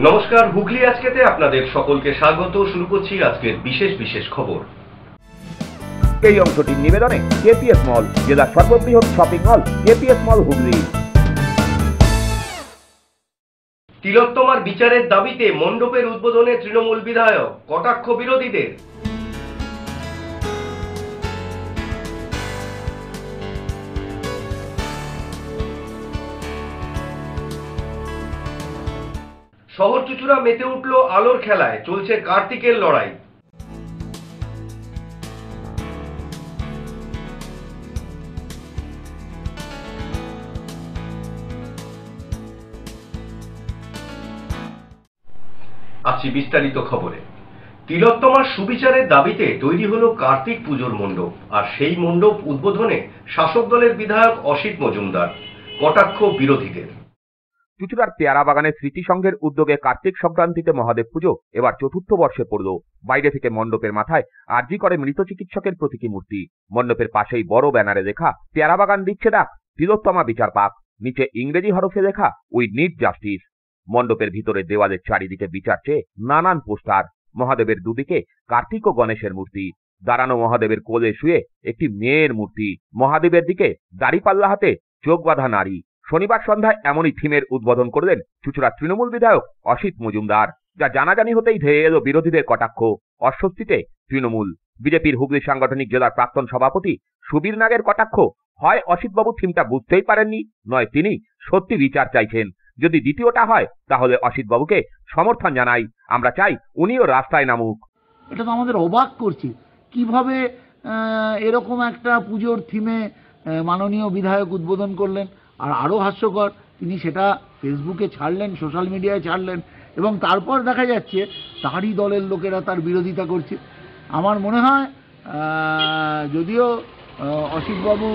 নমস্কার, হুগলি আজকেতে আপনাদের সকলকে স্বাগত। শুরু করছি আজকের বিশেষ খবর। এই অংশটির নিবেদনে কেপিএস মল, জেলার সর্ববৃহৎ শপিং মল কেপিএস মল হুগলি। তিলোত্তমার বিচারের দাবিতে মণ্ডপের উদ্বোধনে তৃণমূল বিধায়ক, কটাক্ষ বিরোধীদের। শহর চুচুড়া মেতে উঠল আলোর খেলায়, চলছে কার্তিকের লড়াই। আসছি বিস্তারিত খবরে। তিলোত্তমার সুবিচারের দাবিতে তৈরি হলো কার্তিক পুজোর মণ্ডপ, আর সেই মণ্ডপ উদ্বোধনে শাসক দলের বিধায়ক অসিত মজুমদার, কটাক্ষ বিরোধীদের। চুচুড়ার পেয়ারা বাগানের স্মৃতি সংঘের উদ্যোগে কার্তিক সংক্রান্তিতে মহাদেব পুজো এবার চতুর্থ বর্ষে পড়ল। বাইরে থেকে মণ্ডপের মাথায় আরজি করে মৃত চিকিৎসকের প্রতীকী মূর্তি, মণ্ডপের পাশেই বড় ব্যানারে লেখা পেয়ারা বাগান দিচ্ছে ডাক, তিলোত্তমা বিচার পাক। নিচে ইংরেজি হরফে লেখা উই নিড জাস্টিস। মণ্ডপের ভিতরে দেওয়ালের চারিদিকে বিচার চেয়ে নানান পোস্টার। মহাদেবের দুদিকে কার্তিক ও গণেশের মূর্তি, দাঁড়ানো মহাদেবের কোলে শুয়ে একটি মেয়ের মূর্তি, মহাদেবের দিকে দাড়িপাল্লা হাতে চোখ বাঁধা নারী। শনিবার সন্ধ্যায় এমনই থিমের উদ্বোধন করলেন চুচুড়া তৃণমূল বিধায়ক অসিত মজুমদার, যা জানাজানি হতেই ধেয়ে এলো বিরোধীদের কটাক্ষ। অস্বস্তিতে তৃণমূল। বিজেপির হুগলি সাংগঠনিক জেলার প্রাক্তন সভাপতি সুবীর নাগের কটাক্ষ, হয় অসিতবাবু থিমটা বুঝতেই পারেননি, নয় তিনি সত্যি বিচার চাইছেন। যদি দ্বিতীয়টা হয় তাহলে অসিতবাবুকে সমর্থন জানাই, আমরা চাই উনিও রাস্তায় নামুক। এটা তো আমাদের অবাক করছে, কিভাবে এরকম একটা পুজোর থিমে মাননীয় বিধায়ক উদ্বোধন করলেন। আর আরও হাস্যকর, তিনি সেটা ফেসবুকে ছাড়লেন, সোশ্যাল মিডিয়ায় ছাড়লেন, এবং তারপর দেখা যাচ্ছে তারই দলের লোকেরা তার বিরোধিতা করছে। আমার মনে হয় যদিও অসিতবাবু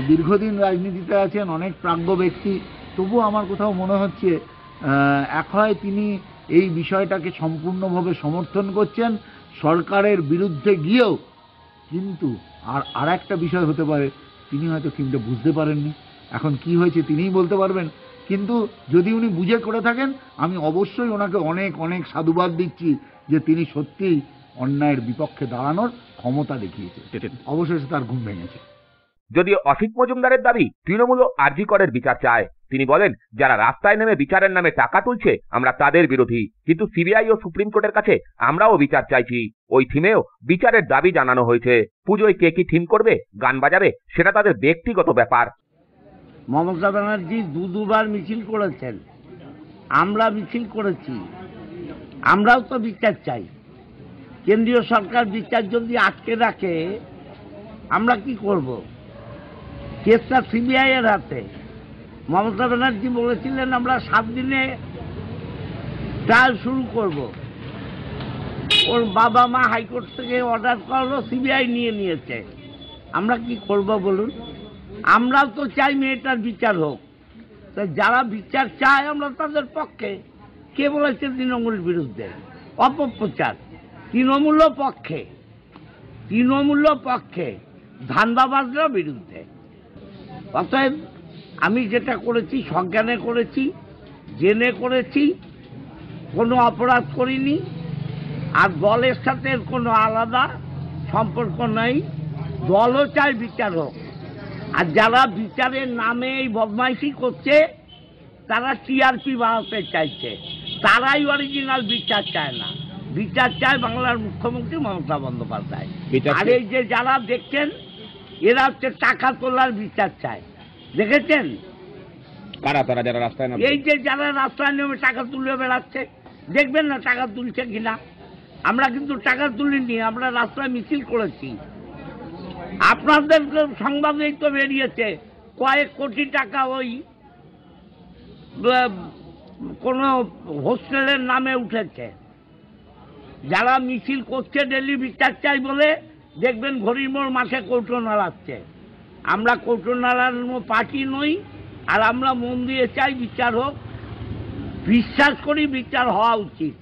দীর্ঘদিন রাজনীতিতে আছেন, অনেক প্রাজ্ঞ ব্যক্তি, তবু আমার কোথাও মনে হচ্ছে এক হয় তিনি এই বিষয়টাকে সম্পূর্ণভাবে সমর্থন করছেন সরকারের বিরুদ্ধে গিয়েও, কিন্তু আর একটা বিষয় হতে পারে, তিনি হয়তো থিমটা বুঝতে পারেননি। এখন কি হয়েছে তিনিই বলতে পারবেন, কিন্তু যদি উনি বুঝে করে থাকেন আমি অবশ্যই ওনাকে অনেক অনেক সাধুবাদ দিচ্ছি যে তিনি সত্যিই অন্যায়ের বিপক্ষে দাঁড়ানোর ক্ষমতা দেখিয়েছে। অবশেষে তার ঘুম ভেঙেছে। যদিও অসিত মজুমদারের দাবি তৃণমূল আরজি করের বিচার চায়। তিনি বলেন, যারা রাস্তায় নেমে বিচারের নামে টাকা তুলছে আমরা তাদের বিরোধী, কিন্তু সিবিআই ও সুপ্রিম কোর্টের কাছে আমরাও বিচার চাইছি। ওই থিমেও বিচারের দাবি জানানো হয়েছে। পুজোয় কে কি থিম করবে, গান বাজাবে, সেটা তাদের ব্যক্তিগত ব্যাপার। মমতা ব্যানার্জি দুবার মিছিল করেছেন, আমরা মিছিল করেছি, আমরাও তো বিচার চাই। কেন্দ্রীয় সরকার বিচার যদি আটকে রাখে আমরা কি করব? কেসটা সিবিআই এর হাতে। মমতা ব্যানার্জি বলেছিলেন আমরা 7 দিনে ট্রায়াল শুরু করব। ওর বাবা মা হাইকোর্ট থেকে অর্ডার করলো, সিবিআই নিয়েছে। আমরা কি করব বলুন? আমরাও তো চাই মেয়েটার বিচার হোক। তো যারা বিচার চায় আমরা তাদের পক্ষে। কে বলেছে তৃণমূল বিরুদ্ধে? অপপ্রচার। তৃণমূল পক্ষে, ধান্দাবাজরা বিরুদ্ধে। অতএব আমি যেটা করেছি সজ্ঞানে করেছি, জেনে করেছি, কোনো অপরাধ করিনি। আর দলের সাথে কোনো আলাদা সম্পর্ক নেই। দলও চায় বিচার হোক। আর যারা বিচারের নামে এই বদমাইশি করছে তারা টিআরপি বাড়াতে চাইছে, তারাই অরিজিনাল বিচার চায় না। বিচার চায় বাংলার মুখ্যমন্ত্রী মমতা বন্দ্যোপাধ্যায়। আর এই যে যারা দেখছেন এরা হচ্ছে টাকা তোলার বিচার চায়। দেখেছেন তারা যারা রাস্তায় নামে, এই যে যারা রাস্তায় নেমে টাকা তুলে বেড়াচ্ছে, দেখবেন না টাকা তুলছে কিনা। আমরা কিন্তু টাকা তুলিনি, আমরা রাস্তায় মিছিল করেছি। আপনাদের সংবাদেই তো বেরিয়েছে কয়েক কোটি টাকা ওই কোন হোস্টেলের নামে উঠেছে। যারা মিছিল করছে ডেলি বিচার চাই বলে, দেখবেন ঘড়ির মোড় মাঠে কৌটো নাড়াচ্ছে। আমরা কৌটো নাড়ানো পার্টি নই, আর আমরা মন দিয়ে চাই বিচার হোক। বিশ্বাস করি বিচার হওয়া উচিত।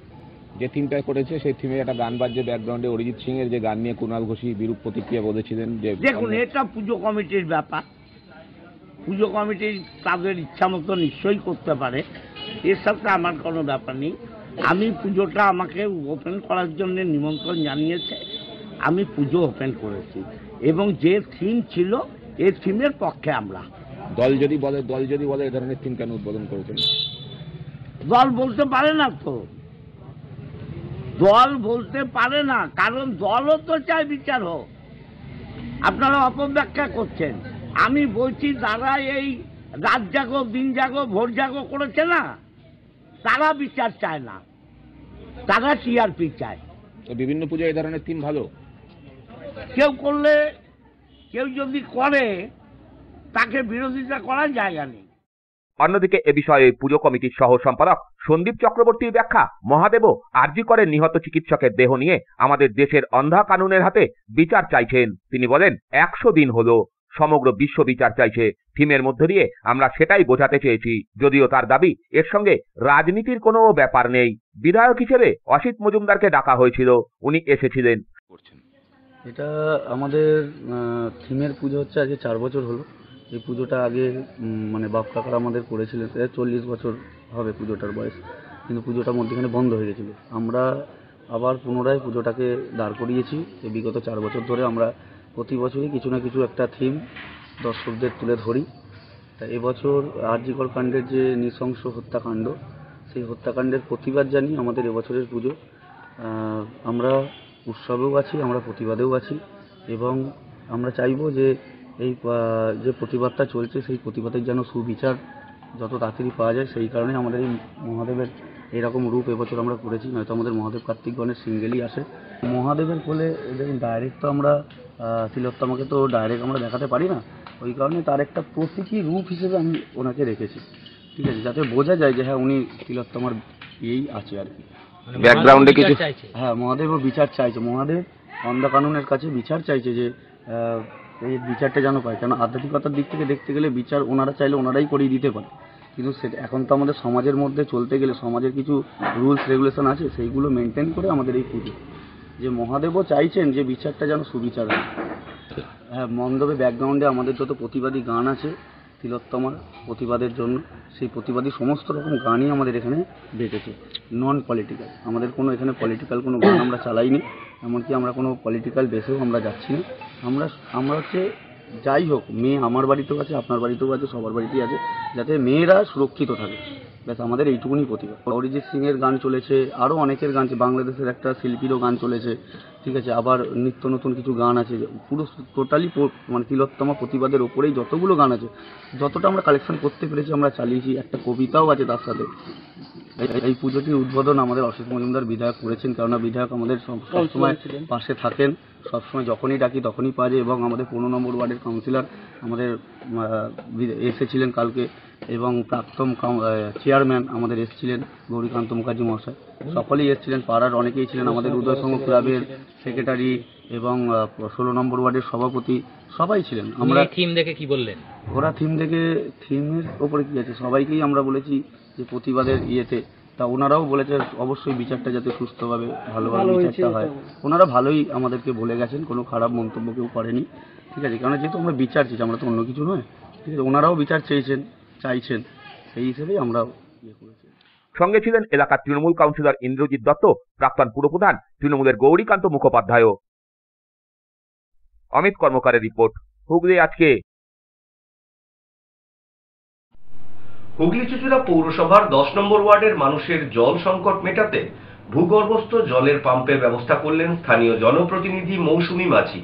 যে থিমটা করেছে সেই থিমে একটা গান বাজছে ব্যাকগ্রাউন্ডে, অরিজিৎ সিং এর যে গান নিয়ে কুণাল ঘোষী বিরূপ প্রতিক্রিয়া বলেছিলেন। যে দেখুন, এটা পুজো কমিটির ব্যাপার। পুজো কমিটি তাদের ইচ্ছা মতো নিশ্চয়ই করতে পারে। এর সাথে আমার কোনো ব্যাপার নেই। আমি পুজোটা আমাকে ওপেন করার জন্য নিমন্ত্রণ জানিয়েছে, আমি পুজো ওপেন করেছি এবং যে থিম ছিল এই থিমের পক্ষে আমরা। দল যদি বলে এ ধরনের থিম কেন উদ্বোধন করেছেন? দল বলতে পারে না তো, দল বলতে পারে না, কারণ দলও তো চায় বিচার হোক। আপনারা অপব্যাখ্যা করছেন। আমি বলছি যারা এই রাত জাগো, দিন জাগো, ভোর জাগো করেছে না, তারা বিচার চায় না, তারা টিআরপি চায়। তো বিভিন্ন পুজো এই ধরনের থিম ভালো, কেউ করলে, কেউ যদি করে তাকে বিরোধিতা করার জায়গা নেই। অন্যদিকে এ বিষয়ে পুজো কমিটির সহ সম্পাদক সন্দীপ চক্রবর্তীর ব্যাখ্যা, মহাদেবও আরজি করে নিহত চিকিৎসকের দেহ নিয়ে আমাদের দেশের অন্ধা কানুনের হাতে বিচার চাইছেন। তিনি বলেন, 100 দিন হলো সমগ্র বিশ্ব বিচার চাইছে। থিমের মধ্যে দিয়ে আমরা সেটাই বোঝাতে চেয়েছি। যদিও তার দাবি এর সঙ্গে রাজনীতির কোনো ব্যাপার নেই। বিধায়ক হিসেবে অসিত মজুমদারকে ডাকা হয়েছিল, উনি এসেছিলেন। এটা আমাদের থিমের পুজো হচ্ছে আজকে 4 বছর হলো। এই পুজোটা আগে মানে বাপ কাকারা আমাদের করেছিলেন, 40 বছর হবে পুজোটার বয়স, কিন্তু পুজোটা মধ্যখানে বন্ধ হয়ে গেছিলো। আমরা আবার পুনরায় পুজোটাকে দাঁড় করিয়েছি। বিগত 4 বছর ধরে আমরা প্রতি বছরই কিছু না কিছু একটা থিম দর্শকদের তুলে ধরি। তা এবছর আরজিকর কাণ্ডের যে নৃশংস হত্যাকাণ্ড, সেই হত্যাকাণ্ডের প্রতিবাদ জানিয়ে আমাদের এবছরের পুজো। আমরা উৎসবেও আছি, আমরা প্রতিবাদেও আছি এবং আমরা চাইব যে এই যে প্রতিবাদটা চলছে সেই প্রতিবাদের যেন সুবিচার যত তাড়াতাড়ি পাওয়া যায়। সেই কারণে আমাদের এই মহাদেবের এরকম রূপ এবছর আমরা করেছি, নয়তো আমাদের মহাদেব কার্তিকগণের সিঙ্গেলই আসে। মহাদেবের কোলে দেখুন ডাইরেক্ট তো আমরা তিলোত্তমাকে তো ডাইরেক্ট আমরা দেখাতে পারি না, ওই কারণে তার একটা প্রতীকী রূপ হিসেবে আমি ওনাকে রেখেছি, ঠিক আছে, যাতে বোঝা যায় যে হ্যাঁ উনি তিলোত্তমার ইয়েই আছে আর কি। ব্যাকগ্রাউন্ডে কিছু, হ্যাঁ মহাদেবও বিচার চাইছে, মহাদেব অন্ধা কানুনের কাছে বিচার চাইছে যে এই বিচারটা যেন পায়। কারণ আধ্যাত্মিকতার দিক থেকে দেখতে গেলে বিচার ওনারা চাইলে ওনারাই করিয়ে দিতে পারে, কিন্তু সেটা এখন তো আমাদের সমাজের মধ্যে চলতে গেলে সমাজের কিছু রুলস রেগুলেশন আছে, সেইগুলো মেনটেন করে আমাদের এই পুজো। যে মহাদেবও চাইছেন যে বিচারটা যেন সুবিচার হয়। হ্যাঁ মণ্ডপে ব্যাকগ্রাউন্ডে আমাদের যত প্রতিবাদী গান আছে তিলোত্তমার প্রতিবাদের জন্য, সেই প্রতিবাদী সমস্ত রকম গানই আমাদের এখানে বেঁচেছে, নন পলিটিক্যাল। আমাদের কোনো এখানে পলিটিক্যাল কোনো গান আমরা চালাইনি, এমনকি আমরা কোনো পলিটিক্যাল বেসেও আমরা যাচ্ছি না। আমরা হচ্ছে যাই হোক, মেয়ে আমার বাড়িতেও আছে, আপনার বাড়িতেও আছে, সবার বাড়িতেই আছে, যাতে মেয়েরা সুরক্ষিত থাকে, ব্যাস আমাদের এইটুকুনি প্রতিবাদ। অরিজিৎ সিংয়ের গান চলেছে, আরও অনেকের গান, বাংলাদেশের একটা শিল্পীরও গান চলেছে, ঠিক আছে, আবার নিত্য নতুন কিছু গান আছে, পুরো টোটালি মানে তিলোত্তমা প্রতিবাদের ওপরেই যতগুলো গান আছে, যতটা আমরা কালেকশন করতে পেরেছি আমরা চালিয়েছি। একটা কবিতাও আছে তার সাথে। এই পুজোটির উদ্বোধন আমাদের অসিত মজুমদার বিধায়ক করেছেন, কেননা বিধায়ক আমাদের সবসময় পাশে থাকেন, সবসময় যখনই ডাকি তখনই পাওয়া যায়। এবং আমাদের 15 নম্বর ওয়ার্ডের কাউন্সিলর আমাদের এসেছিলেন কালকে, এবং প্রাক্তন চেয়ারম্যান আমাদের এসেছিলেন গৌরীকান্ত মুখার্জি মহাশয়, সকলেই এসেছিলেন, পাড়ার অনেকেই ছিলেন, আমাদের উদয় সংঘ ক্লাবের সেক্রেটারি এবং 16 নম্বর ওয়ার্ডের সভাপতি সবাই ছিলেন। আমরা থিম দেখে কি বললেন? ওরা থিম দেখে, থিমের ওপরে কি আছে সবাইকেই আমরা বলেছি যে প্রতিবাদের ইয়েতে, তা ওনারাও বলেছে অবশ্যই বিচারটা যাতে সুস্থভাবে ভালোভাবে বিচারটা হয়। ওনারা ভালোই আমাদেরকে বলে গেছেন, কোনো খারাপ মন্তব্য কেউ করেনি, ঠিক আছে, কারণ যেহেতু আমরা বিচার চাইছি, আমরা তো অন্য কিছু নয়, ঠিক আছে, ওনারাও বিচার চাইছেন, সেই হিসেবেই আমরা ইয়ে করেছি। সঙ্গে ছিলেন এলাকার তৃণমূল কাউন্সিলর ইন্দ্রজিৎ দত্ত, প্রাক্তন পুরপ্রধান তৃণমূলের গৌরীকান্ত মুখোপাধ্যায়। অমিত কর্মকারের রিপোর্ট, হুগলি আজকে। হুগলি চুঁচুড়া পৌরসভার 10 নম্বর ওয়ার্ডের মানুষের জল সংকট মেটাতে ভূগর্ভস্থ জলের পাম্পের ব্যবস্থা করলেন স্থানীয় জনপ্রতিনিধি মৌসুমী মাঝি।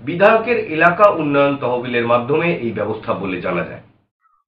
বিধায়কের এলাকা উন্নয়ন তহবিলের মাধ্যমে এই ব্যবস্থা বলে জানা যায়।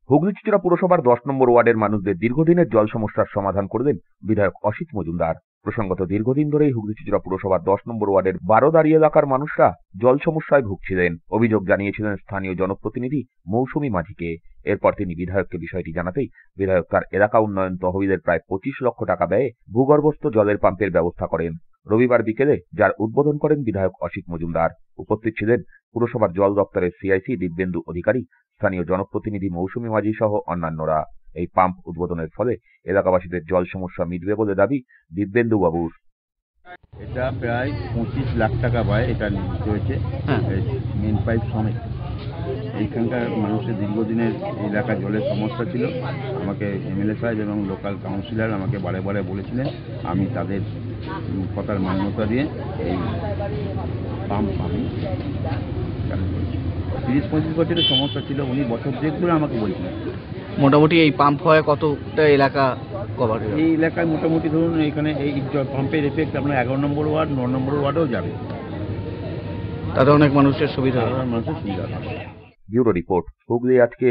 হুগলি চুঁচুড়া পুরসভার 10 নম্বর ওয়ার্ডের মানুষদের দীর্ঘদিনের জল সমস্যার সমাধান করলেন বিধায়ক অসিত মজুমদার। প্রসঙ্গত দীর্ঘদিন ধরেই হুগলি চুঁচুড়া পুরসভার 10 নম্বর ওয়ার্ডের 12 দাঁড়ি এলাকার মানুষরা জল সমস্যায় ভুগছিলেন। অভিযোগ জানিয়েছিলেন স্থানীয় জনপ্রতিনিধি মৌসুমী মাঝিকে। এরপর তিনি বিধায়ককে বিষয়টি জানাতেই বিধায়ক তার এলাকা উন্নয়ন তহবিলের প্রায় 25 লক্ষ টাকা ব্যয়ে ভূগর্ভস্থ জলের পাম্পের ব্যবস্থা করেন। রবিবার বিকেলে যার উদ্বোধন করেন বিধায়ক অসিত মজুমদার। উপস্থিত ছিলেন পুরসভার জল দপ্তরের সিআইসি দিব্যেন্দু অধিকারী, স্থানীয় জনপ্রতিনিধি মৌসুমী মাঝি সহ অন্যান্যরা। এই পাম্প উদ্বোধনের ফলে এলাকাবাসীদের জল সমস্যা মিটবে বলে দাবি দিব্যেন্দু বাবুর। এটা প্রায় 25 লাখ টাকা ব্যয় এটা নির্মিত হয়েছে মেন পাইপ সমেত। এইখানকার মানুষের দীর্ঘদিনের এলাকা জলের সমস্যা ছিল। আমাকে এমএলএ সাহেব এবং লোকাল কাউন্সিলর আমাকে বারে বারে বলেছিলেন, আমি তাদের কথার মান্যতা দিয়ে এই পাম্প আমি চালু করেছি। 30-35 বছরের সমস্যা ছিল, উনি বছর দেড় ধরে আমাকে বলছিলেন। মোটামুটি এই পাম্প হওয়ায় কতটা এলাকা কভার? এই এলাকায় মোটামুটি ধরুন এখানে এই পাম্পের এফেক্ট আপনার 11 নম্বর ওয়ার্ড, 9 নম্বর ওয়ার্ডেও যাবে। তাতে অনেক মানুষের সুবিধা হবে। মানুষের সুবিধা হবে। ব্যুরো রিপোর্ট, হুগলি আজকে।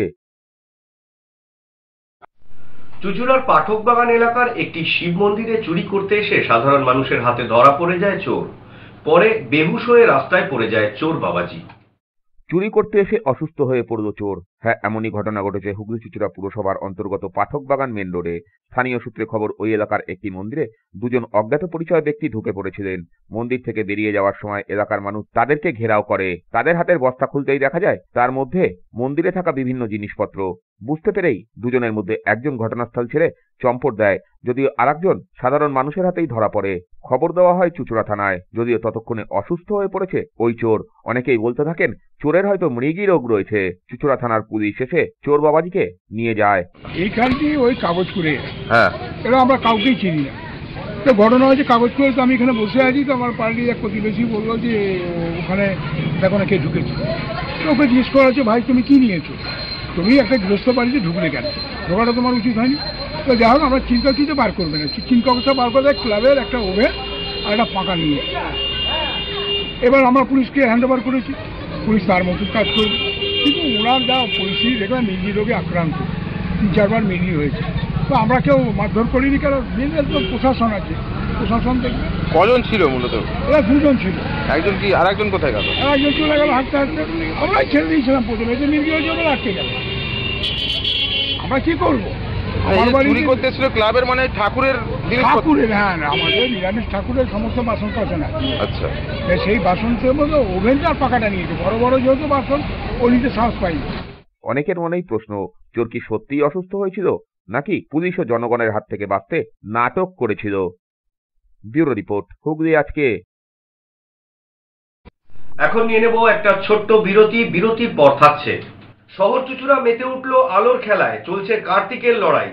চুঁচুড়ার পাঠকবাগান এলাকার একটি শিব মন্দিরে চুরি করতে এসে সাধারণ মানুষের হাতে ধরা পড়ে যায় চোর। পরে বেহুশ হয়ে রাস্তায় পড়ে যায় চোর বাবাজি। চুরি করতে এসে অসুস্থ হয়ে পড়ল চোর। হ্যাঁ, এমনই ঘটনা ঘটেছে হুগলি চুঁচুড়া পুরসভার অন্তর্গত পাঠকবাগান মেন রোডে। স্থানীয় সূত্রে খবর, ওই এলাকার একটি মন্দিরে দুজন অজ্ঞাত পরিচয় ব্যক্তি ঢুকে পড়েছিলেন। মন্দির থেকে বেরিয়ে যাওয়ার সময় এলাকার মানুষ তাদেরকে ঘেরাও করে। তাদের হাতের বস্তা খুলতেই দেখা যায় তার মধ্যে মন্দিরে থাকা বিভিন্ন জিনিসপত্র। বুঝতে পেরেই দুজনের মধ্যে একজন ঘটনাস্থল ছেড়ে চম্পট দেয়, যদিও আরেকজন সাধারণ মানুষের হাতেই ধরা পড়ে। খবর দেওয়া হয় চুঁচুড়া থানায়, যদিও ততক্ষণে অসুস্থ হয়ে পড়েছে ওই চোর। অনেকেই বলতে থাকেন চোরের হয়তো মৃগী রোগ রয়েছে। চুঁচুড়া থানার পুলিশ এসে চোর বাবাজিকে নিয়ে যায়। এইখানটি ওই কাগজ করে, হ্যাঁ, এরা আমরা কাউকেই চিনি না। তো ঘটনা হয়েছে কাগজ করে, তো আমি এখানে বসে আছি, তো আমার পার্টির এক প্রতিবেশী বললো যে ওখানে দেখো না কে ঢুকেছে। তো ওকে জিজ্ঞেস করা হচ্ছে, ভাই তুমি কি নিয়েছো, তুমি একটা গৃহস্থ বাড়িতে ঢুকলে কেন, ঢোকাটা তোমার উচিত হয়নি। তো যাই হোক, আমরা চিন্তা চিন্তা বার করবে না, চিন্তা অবস্থা বার করে ক্লাবের একটা ওভেন আর একটা পাকা নিয়ে। এবার আমরা পুলিশকে হ্যান্ড ওভার করেছি, পুলিশ তার মতন কাজ করবে। কিন্তু ওনার যা পরিস্থিতি দেখলাম, মির্গি রোগে আক্রান্ত, 3-4 বার মির্গি হয়েছে। তো আমরা কেউ মারধর করিনি, কারণ মেনের তো প্রশাসন আছে, প্রশাসন দেখবে। কজন ছিল মূলত? এরা 2 জন ছিল। একজন কি আর একজন কোথায় গেল? একজন চলে গেল হাঁটতে হাঁটতে, আমরাই ছেড়ে দিয়েছিলাম প্রথমে, যে মির্গি হয়েছে আমরা আটকে গেল। আমরা কি করবো? চুরি করতে ছিল ক্লাবের, মানে ঠাকুরের ঠাকুরের, হ্যাঁ, আমাদের নিরামিষ ঠাকুরের সমস্ত বাসন টাসন আছে। আচ্ছা, সেই বাসনের মধ্যে ওভেনটা আর পাকাটা নিয়েছে, বড় বড় যেহেতু বাসন, ও নিতে সাহস পাইনি। অনেকের মনেই প্রশ্ন, চোর কি সত্যিই অসুস্থ হয়েছিল, নাকি পুলিশ ও জনগণের হাত থেকে বাঁচতে নাটক করেছিল? ব্যুরো রিপোর্ট, হুগলি আজকে। এখন নিয়ে নেব একটা ছোট্ট বিরতি। বিরতির পর থাকছে শহর চুঁচুড়া মেতে উঠল আলোর খেলায়, চলছে কার্তিকের লড়াই।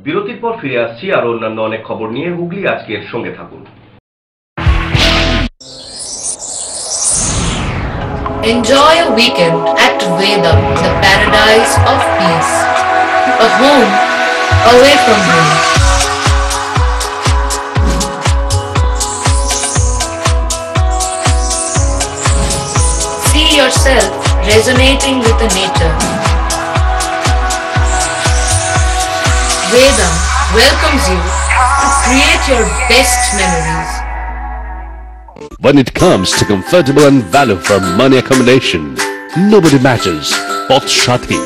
বিরতির পর ফিরে আসছি আর অন্যান্য অনেক খবর নিয়ে। হুগলি আজকের সঙ্গে থাকুন। Enjoy a weekend at Vedam, the paradise of peace. A home away from home. See yourself resonating with the nature. Vedam welcomes you to create your best memories. When it comes to comfortable and value for money accommodation, nobody matches Poth Shati.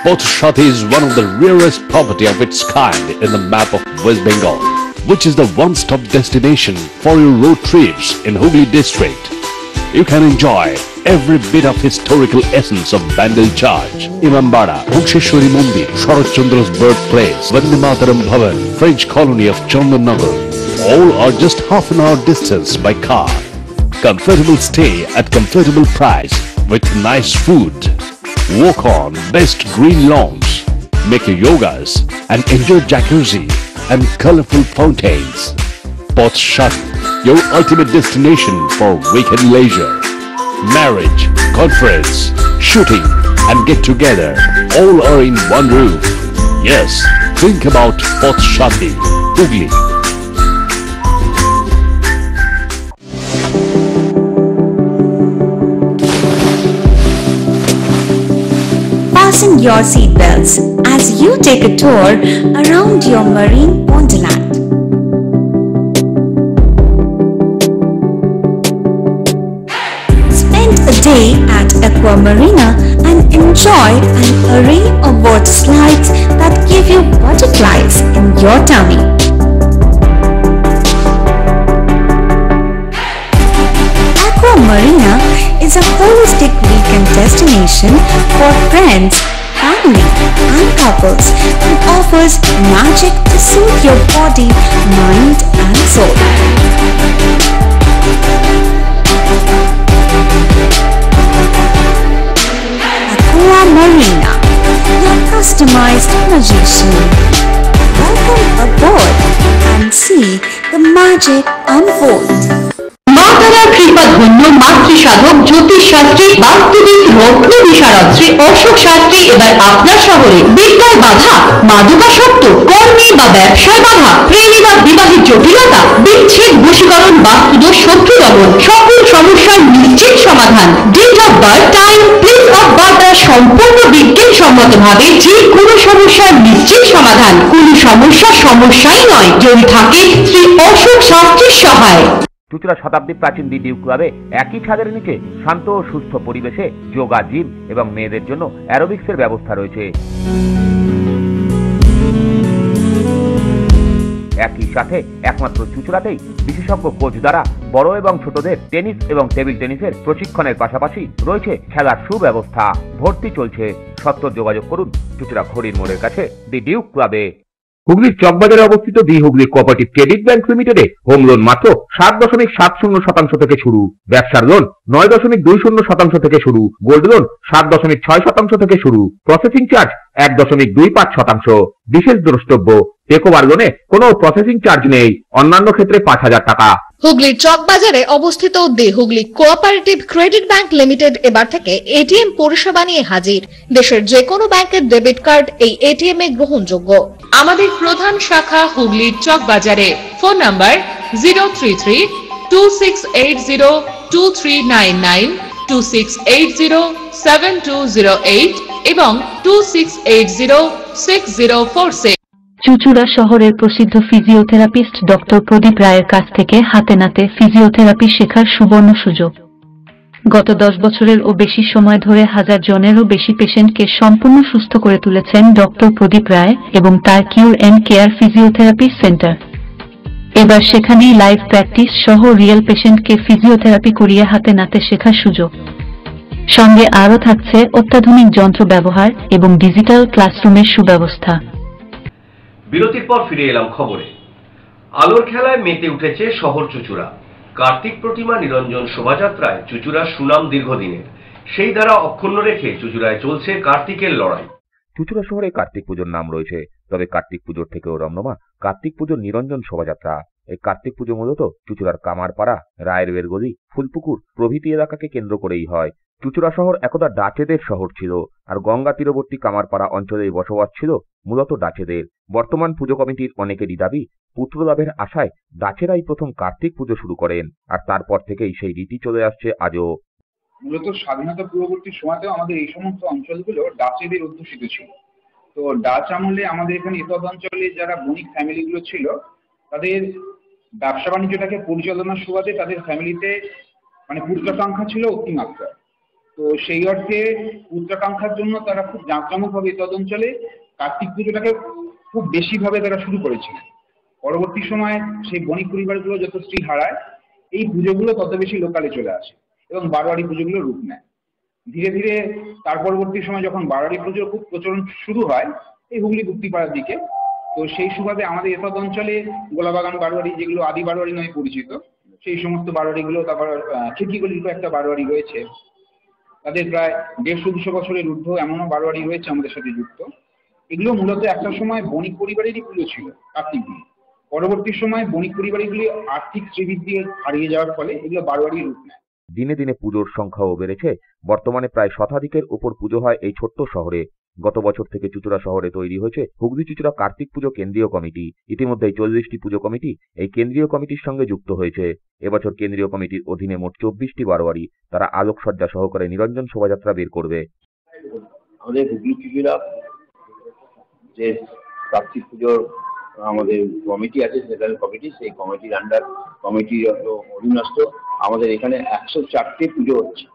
Poth Shati is one of the rarest property of its kind in the map of West Bengal, which is the one-stop destination for your road trips in Hooghly district. You can enjoy every bit of historical essence of Bandel Church, Imambara, Bhuksheshwari Mandir, Sharat Chandra's birthplace, Vande Mataram Bhavan, French colony of Chandannagar. All are just half an hour distance by car. Comfortable stay at comfortable price with nice food. Walk on best green lawns, make your yogas and enjoy jacuzzi and colorful fountains. Poth Shati, your ultimate destination for weekend leisure. Marriage, conference, shooting and get together all are in one roof. Yes, think about Poth Shati, Hooghly. Fasten your seatbelts as you take a tour around your marine wonderland. Spend a day at Aqua Marina and enjoy an array of water slides that give you butterflies in your tummy. Aqua Marina is a holistic weekend destination for friends, family and couples and offers magic to soothe your body, mind and soul. Aqua Marina, your customized magician. Welcome aboard and see the magic unfold. মাতারা কৃপা ধন্য মাতৃসাধক জ্যোতিষ শাস্ত্রী বাস্তুবিদ রত্ন বিশারদ শ্রী অশোক শাস্ত্রী এবার আপনার শহরে। বিদ্যায় বাধা, মাদকাসক্ত, কর্মে বা ব্যবসায় বাধা, প্রেমে বা বিবাহের জটিলতা, বিচ্ছেদ, বশীকরণ, বাস্তুদোষ, শত্রু দমন, সকল সমস্যার নিশ্চিত সমাধান। Date of birth, time, place of birth দ্বারা সম্পূর্ণ বিজ্ঞানসম্মতভাবে যে কোনো সমস্যার নিশ্চিত সমাধান। কোনো সমস্যাই নয় যদি থাকে শ্রী অশোক শাস্ত্রীর সহায়। চুঁচুড়া শতাব্দী প্রাচীন দি ডিউক ক্লাবে একই ছাদের নিচে শান্ত ও সুস্থ পরিবেশে যোগা, জিম এবং মেয়েদের জন্য অ্যারোবিক্সের ব্যবস্থা রয়েছে। একই সাথে একমাত্র চুঁচুড়াতেই বিশেষজ্ঞ কোচ দ্বারা বড় এবং ছোটদের টেনিস এবং টেবিল টেনিসের প্রশিক্ষণের পাশাপাশি রয়েছে খেলার সুব্যবস্থা। ভর্তি চলছে। সত্ত্বর যোগাযোগ করুন চুঁচুড়া ঘড়ির মোড়ের কাছে দি ডিউক ক্লাবে। হুগলির চকবাজারে অবস্থিত the Hooghly cooperative credit bank লিমিটেডে হোম লোন মাত্র 7.70% থেকে শুরু, ব্যবসার লোন 9.20% থেকে শুরু, গোল্ড লোন 7.6% থেকে শুরু, প্রসেসিং চার্জ 1.25%। বিশেষ দ্রষ্টব্য, টেকওভার লোনে কোনো প্রসেসিং চার্জ নেই, অন্যান্য ক্ষেত্রে 5,000 টাকা। হুগলির চকবাজারে অবস্থিত the Hooghly cooperative credit bank limited এবার থেকে এটিএম পরিষেবা নিয়ে হাজির। দেশের যে কোনো ব্যাংকের ডেবিট কার্ড এই এটিএম এ গ্রহণযোগ্য। আমাদের প্রধান শাখা হুগলির চকবাজারে। ফোন নাম্বার 033-2680-2399, 2680-7208 এবং 2680-6046। চুঁচুড়া শহরের প্রসিদ্ধ ফিজিওথেরাপিস্ট ডক্টর প্রদীপ রায়ের কাছ থেকে হাতে নাতে ফিজিওথেরাপি শেখার সুবর্ণ সুযোগ। গত 10 বছরের ও বেশি সময় ধরে 1000 জনেরও বেশি পেশেন্টকে সম্পূর্ণ সুস্থ করে তুলেছেন ডক্টর প্রদীপ রায় এবং তার কিউর এন্ড কেয়ার ফিজিওথেরাপি সেন্টার। এবার সেখানেই লাইভ প্র্যাকটিস সহ রিয়েল পেশেন্টকে ফিজিওথেরাপি করিয়ে হাতে নাতে শেখার সুযোগ। সঙ্গে আরও থাকছে অত্যাধুনিক যন্ত্র ব্যবহার এবং ডিজিটাল ক্লাসরুমের সুব্যবস্থা। বিরতির পর ফিরে এলাম খবরে। আলোর খেলায় মেতে উঠেছে শহর চুঁচুড়া। কার্তিক প্রতিমা নিরঞ্জন শোভাযাত্রায় চুঁচুড়ার সুনাম দীর্ঘদিনের। সেই ধারা অক্ষুণ্ণ রেখে চুঁচুড়ায় চলছে কার্তিকের লড়াই। চুঁচুড়া শহরে কার্তিক পুজোর নাম রয়েছে, তবে কার্তিক পুজোর থেকেও রমরমা কার্তিক পুজোর নিরঞ্জন শোভাযাত্রা। এই কার্তিক পুজো মূলত চুঁচুড়ার কামারপাড়া, রায়ের বেরগলি, ফুলপুকুর প্রভৃতি এলাকাকে কেন্দ্র করেই হয়। চুঁচুড়া শহর একদা ডাচেদের শহর ছিল, আর গঙ্গা তীরবর্তী কামারপাড়া অঞ্চলেই বসবাস ছিল মূলত ডাচেদের। বর্তমান পুজো কমিটির অনেকেরই দাবি, পুত্রলাভের আশায় ডাচেরাই প্রথম কার্তিক পুজো শুরু করেন, আর তারপর থেকেই সেই রীতি চলে আসছে আজও। মূলত স্বাধীনতা পূর্ববর্তী সময়তেও আমাদের এই সমস্ত অঞ্চলগুলো ডাচেদের অধ্যুষিত ছিল। তো ডাচ আমলে আমাদের এখানে এতদ অঞ্চলে যারা বণিক ফ্যামিলিগুলো ছিল, তাদের ব্যবসা বাণিজ্যটাকে পরিচালনার সুবাদে তাদের ফ্যামিলিতে মানে পুত্রাকাঙ্ক্ষা ছিল অতিমাত্রা। তো সেই অর্থে পুত্রাকাঙ্ক্ষার জন্য তারা খুব জাঁকজমকভাবে এতদ অঞ্চলে কার্তিক পুজোটাকে খুব বেশিভাবে তারা শুরু করেছিল। পরবর্তী সময় সেই বণিক পরিবারগুলো যত স্ত্রী হারায়, এই পুজোগুলো তত বেশি লোকালে চলে আসে এবং বারোয়ারি পুজোগুলো রূপ নেয়। ধীরে ধীরে তার পরবর্তী সময় যখন বারোয়ারি পুজোর খুব প্রচলন শুরু হয় এই হুগলি গুপ্তিপাড়ার দিকে, তো সেই সুবাদে আমাদের এতদ অঞ্চলে গোলাবাগান বারোয়ারি, যেগুলো আদি বারোয়ারি নামে পরিচিত, সেই সমস্ত বারোয়ারিগুলো, তারপর খিড়কিগলির একটা বারোয়ারি রয়েছে, তাদের প্রায় 150-200 বছরের ঊর্ধ্ব এমনও বারোয়ারি রয়েছে আমাদের সাথে যুক্ত। এগুলো মূলত একটা সময় বণিক পরিবারেরই পুজো ছিল কার্তিক পুজো। পরবর্তী সময় বণিক পরিবারগুলি আর্থিক শ্রীবৃদ্ধি হারিয়ে যাওয়ার ফলে এগুলো বারোয়ারি রূপ নেয়। দিনে দিনে পুজোর সংখ্যাও বেড়েছে। বর্তমানে প্রায় শতাধিকের উপর পুজো হয় এই ছোট্ট শহরে। গত বছর থেকে চুঁচুড়া শহরে তৈরি হয়েছে হুগলি চুঁচুড়া কার্তিক পুজো কেন্দ্রীয় কমিটি। ইতিমধ্যেই 40টি পুজো কমিটি এই কেন্দ্রীয় কমিটির সঙ্গে যুক্ত হয়েছে। এবছর কেন্দ্রীয় কমিটির অধীনে মোট 24টি বারোয়ারি তারা আলোকসজ্জা সহকারে নিরঞ্জন শোভাযাত্রা বের করবে। আমাদের হুগলি চুঁচুড়া যে কার্তিক পুজোর আমাদের কমিটি আছে, সেন্ট্রাল কমিটি, সেই কমিটির আন্ডার কমিটির অধীনস্থ আমাদের এখানে 104টি পুজো হচ্ছে।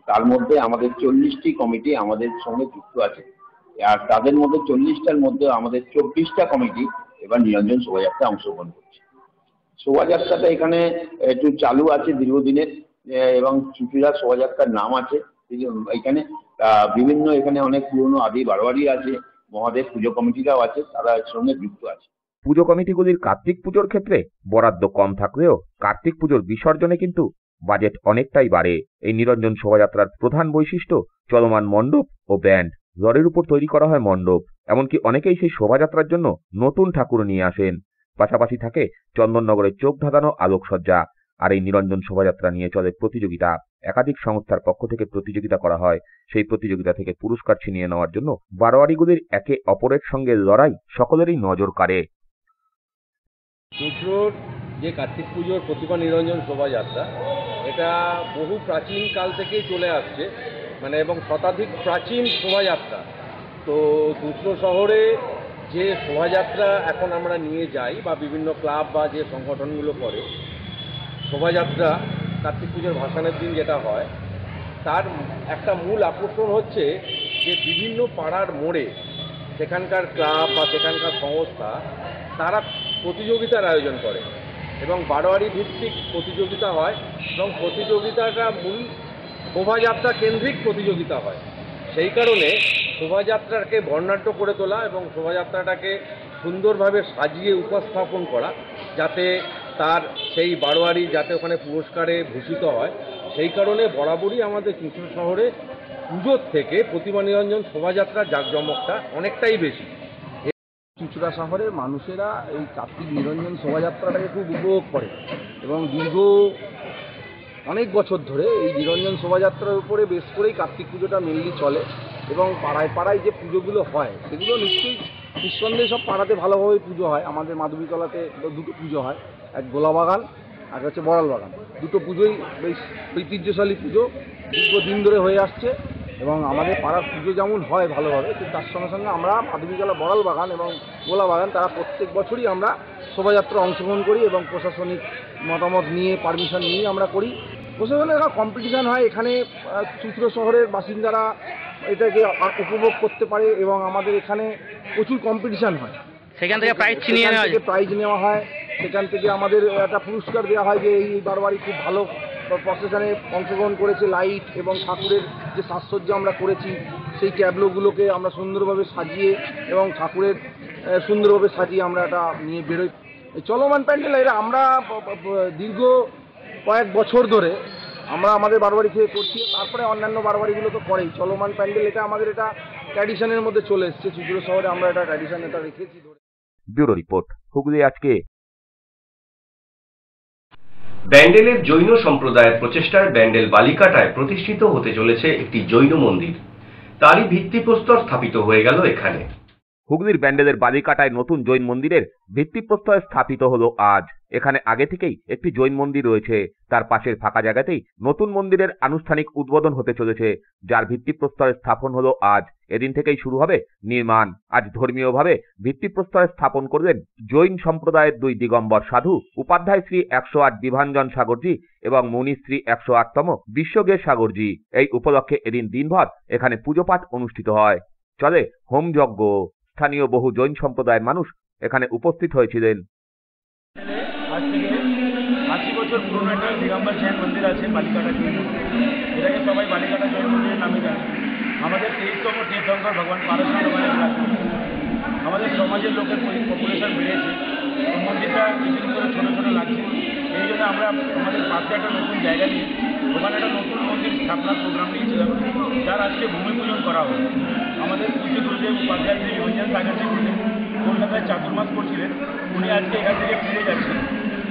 তার মধ্যে আমাদের 40টি কমিটি আমাদের সঙ্গে যুক্ত আছে, আর তাদের মধ্যে 40টার মধ্যে আমাদের 24টা কমিটি এবার নিরঞ্জন শোভাযাত্রা অংশগ্রহণ করছে। শোভাযাত্রাটা এখানে একটু চালু আছে দীর্ঘদিনের, এবং চুঁচুড়া শোভাযাত্রার নাম আছে এখানে বিভিন্ন এখানে অনেক পুরনো আদি বারোয়ারি আছে, মহাদেব পুজো কমিটিরাও আছে, তারা এর সঙ্গে যুক্ত আছে। পুজো কমিটিগুলির কার্তিক পুজোর ক্ষেত্রে বরাদ্দ কম থাকলেও কার্তিক পুজোর বিসর্জনে কিন্তু বাজেট অনেকটাই বাড়ে। এই নিরঞ্জন শোভাযাত্রার প্রধান বৈশিষ্ট্য চলমান মণ্ডপ ও ব্যান্ড। জলের উপর তৈরি করা হয় মণ্ডপ, এমনকি অনেকেই সেই শোভাযাত্রার জন্য নতুন ঠাকুর নিয়ে আসেন। পাশাপাশি থাকে চন্দননগরের চোখ ধাঁধানো আলোকসজ্জা। আর এই নিরঞ্জন শোভাযাত্রা নিয়ে চলে প্রতিযোগিতা। একাধিক সংস্থার পক্ষ থেকে প্রতিযোগিতা করা হয়। সেই প্রতিযোগিতা থেকে পুরস্কার ছিনিয়ে নেওয়ার জন্য বারোয়ারিগুলির একে অপরের সঙ্গে লড়াই সকলেরই নজর কাড়ে। চৈত্রর যে কার্তিক পুজোর প্রতিমা নিরঞ্জন শোভাযাত্রা, এটা বহু প্রাচীন কাল থেকেই চলে আসছে, এবং শতাধিক প্রাচীন শোভাযাত্রা। তো চৈত্র শহরে যে শোভাযাত্রা এখন আমরা নিয়ে যাই বা বিভিন্ন ক্লাব বা যে সংগঠনগুলো করে শোভাযাত্রা কার্তিক পুজোর ভাসানের দিন যেটা হয়, তার একটা মূল আকর্ষণ হচ্ছে যে বিভিন্ন পাড়ার মোড়ে সেখানকার ক্লাব বা সেখানকার সংস্থা তারা প্রতিযোগিতার আয়োজন করে এবং বারোয়ারি ভিত্তিক প্রতিযোগিতা হয় এবং প্রতিযোগিতাটা মূল শোভাযাত্রা কেন্দ্রিক প্রতিযোগিতা হয়। সেই কারণে শোভাযাত্রাকে বর্ণাঢ্য করে তোলা এবং শোভাযাত্রাটাকে সুন্দরভাবে সাজিয়ে উপস্থাপন করা, যাতে তার সেই বারোয়ারি যাতে ওখানে পুরস্কারে ভূষিত হয়, সেই কারণে বরাবরই আমাদের চৈত্র শহরে পুজোর থেকে প্রতিমা নিরঞ্জন শোভাযাত্রার জাঁকজমকটা অনেকটাই বেশি। চুঁচুড়া শহরের মানুষেরা এই কার্তিক নিরঞ্জন শোভাযাত্রাটাকে খুব উপভোগ করে এবং দীর্ঘ অনেক বছর ধরে এই নিরঞ্জন শোভাযাত্রার উপরে বেশ করেই কার্তিক পুজোটা মেনলি চলে এবং পাড়ায় পাড়ায় যে পুজোগুলো হয় সেগুলো নিঃসন্দেহে সব পাড়াতে ভালোভাবে পুজো হয়। আমাদের মাধবীতলাতে দুটো পুজো হয়, এক গোলাবাগান আর হচ্ছে বড়াল বাগান। দুটো পুজোই বেশ ঐতিহ্যশালী পুজো, দীর্ঘদিন ধরে হয়ে আসছে এবং আমাদের পাড়ার পুজো যেমন হয় ভালোভাবে, কিন্তু তার সঙ্গে সঙ্গে আমরা মাধবীতলা বড়াল বাগান এবং গোলা বাগান তারা প্রত্যেক বছরই আমরা শোভাযাত্রা অংশগ্রহণ করি এবং প্রশাসনিক মতামত নিয়ে পারমিশন নিয়ে আমরা করি। প্রশাসনের একটা কম্পিটিশান হয় এখানে, চৈত্র শহরের বাসিন্দারা এটাকে উপভোগ করতে পারে এবং আমাদের এখানে প্রচুর কম্পিটিশান হয়। সেখান থেকে প্রাইজ নেওয়া হয়, সেখান থেকে আমাদের একটা পুরস্কার দেওয়া হয় যে এই বারবারই খুব ভালো প্রসেশনে অংশগ্রহণ করেছে। লাইট এবং ঠাকুরের যে সাজসজ্জা আমরা করেছি সেই ট্যাবলোগুলোকে আমরা সুন্দরভাবে সাজিয়ে এবং ঠাকুরের সুন্দরভাবে সাজিয়ে আমরা এটা নিয়ে বেরোই। চলমান প্যান্ডেল এটা আমরা দীর্ঘ কয়েক বছর ধরে আমরা আমাদের বারবারি থেকে করছি, তারপরে অন্যান্য বারবারিগুলো তো করেই। চলমান প্যান্ডেল এটা আমাদের এটা ট্র্যাডিশনের মধ্যে চলে এসেছে, চুঁচুড়া শহরে আমরা এটা ট্র্যাডিশন এটা রেখেছি। ব্যুরো রিপোর্ট, হুগলি আজকে। ব্যান্ডেলের জৈন সম্প্রদায়ের প্রচেষ্টায় ব্যান্ডেল বালিকাটায় প্রতিষ্ঠিত হতে চলেছে একটি জৈন মন্দির। তারই ভিত্তিপ্রস্তর স্থাপিত হয়ে গেল এখানে। হুগলির ব্যান্ডেলের বালিকাটায় নতুন জৈন মন্দিরের ভিত্তিপ্রস্তর স্থাপিত হলো আজ। এখানে আগে থেকেই একটি জৈন মন্দির রয়েছে, তার পাশের ফাঁকা জায়গাতেই নতুন মন্দিরের আনুষ্ঠানিক উদ্বোধন হতে চলেছে, যার ভিত্তিপ্রস্তর স্থাপন হলো আজ। এদিন থেকেই শুরু হবে নির্মাণ। আজ ধর্মীয়ভাবে ভিত্তিপ্রস্তর স্থাপন করলেন জৈন সম্প্রদায়ের দুই দিগম্বর সাধু, উপাধ্যায় শ্রী 108 বিভাঞ্জন সাগরজি এবং মুনি শ্রী 108তম বিশ্বগে সাগরজি। এই উপলক্ষে এদিন দিনভর এখানে পুজো পাঠ অনুষ্ঠিত হয়, চলে হোমযজ্ঞ। স্থানীয় বহু জৈন সম্প্রদায়ের মানুষ এখানে উপস্থিত হয়েছিলেন। আজ থেকে 80 বছর পুরনো একটা দিগম্বর জৈন মন্দির আছে বালিকাটা জৈন মন্দির, এটাকে সবাই বালিকাটা জৈন মন্দিরের নামে জানে। আমাদের 23তম তীর্থঙ্কর ভগবান পারশুরাম ভগবানের, আমাদের সমাজের লোকের পপুলেশন বেড়েছে, মন্দিরটা কিছুদিন ধরে ছোটো ছোটো লাগছে। এই জন্য আমরা আমাদের পাশে একটা নতুন জায়গা নিয়ে ওখানে একটা নতুন মন্দির স্থাপনার প্রোগ্রাম নিয়েছিলাম, যার আজকে ভূমি পূজন করা হলো। আমাদের পূজ্য গুরুদেব উপাধ্যায় শ্রী বিভাঞ্জন সাগরজি গুরুদেব কলকাতায় চাতুর্মাস করছিলেন, উনি আজকে এখান থেকে ফিরে যাচ্ছেন।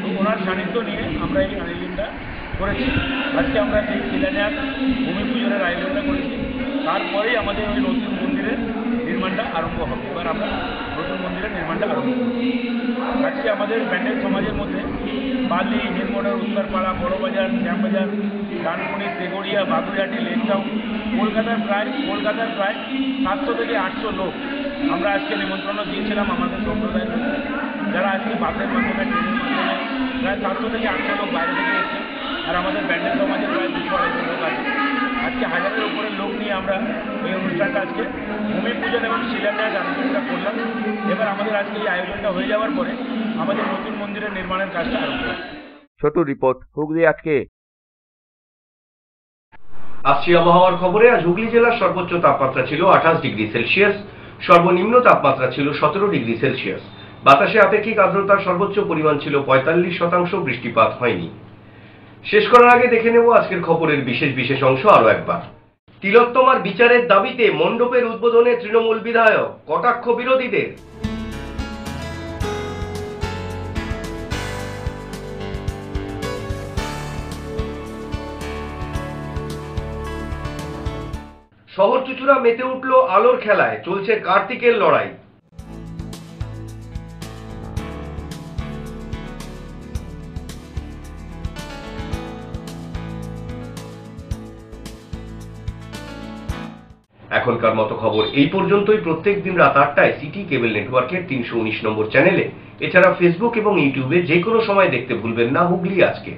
তো ওনার সান্নিধ্য নিয়ে আমরা এই আয়োজনটা করেছি। আজকে আমরা এই শিলান্যাস ভূমি পূজনের আয়োজনটা করেছি, তারপরেই আমাদের ওই নতুন মন্দিরের নির্মাণটা আরম্ভ হবে। এবার আমরা নতুন মন্দিরের নির্মাণটা আরম্ভ করব। আজকে আমাদের ব্যান্ডেল সমাজের মধ্যে বালি, নির্মোড়া, উত্তরপাড়া, বড়বাজার, শ্যামবাজার, ডানকুনি, তেগড়িয়া, বাগুইহাটি, লেক টাউন, কলকাতার প্রায় 700 থেকে 800 লোক আমরা আজকে নিমন্ত্রণ দিয়েছিলাম আমাদের সম্প্রদায়ের মধ্যে, যারা আজকে বাসের মাধ্যমে, ট্রেনের মাধ্যমে প্রায় 700 থেকে 800 লোক বাইরে থেকে এসেছে। আর আমাদের ব্যান্ডেল সমাজের প্রায় 200-250 লোক আছে। আজকে 1000-এর উপরে লোক নিয়ে আমরা এই অনুষ্ঠানটা আজকে ভূমি পূজন এবং শিলান্যাস আয়োজনটা করলাম। এবার আমাদের আজকে এই আয়োজনটা হয়ে যাওয়ার পরে আমাদের নতুন মন্দিরের নির্মাণের কাজটা আরম্ভ হবে। ছোট রিপোর্ট, হুগলি আজকে। আসছি আবহাওয়ার খবরে। আজ হুগলি জেলার সর্বোচ্চ তাপমাত্রা ছিল 28 ডিগ্রি সেলসিয়াস, সর্বনিম্ন তাপমাত্রা ছিল 17 ডিগ্রি সেলসিয়াস। বাতাসে আপেক্ষিক আর্দ্রতার সর্বোচ্চ পরিমাণ ছিল 45%, বৃষ্টিপাত হয়নি। শেষ করার আগে দেখে নেব আজকের খবরের বিশেষ অংশ আরো একবার। তিলোত্তমার বিচারের দাবিতে মণ্ডপের উদ্বোধনে তৃণমূল বিধায়ক, কটাক্ষ বিরোধীদের। শহর চুচুড়া মেতে উঠল আলোর খেলায়, চলছে কার্তিকের লড়াই। এখনকার মতো খবর এই পর্যন্তই। প্রত্যেক দিন রাত 8টায় সিটি কেবল নেটওয়ার্কের 319 নম্বর চ্যানেলে, এছাড়া ফেসবুক এবং ইউটিউবে যে কোনো সময় দেখতে ভুলবেন না হুগলি আজকে।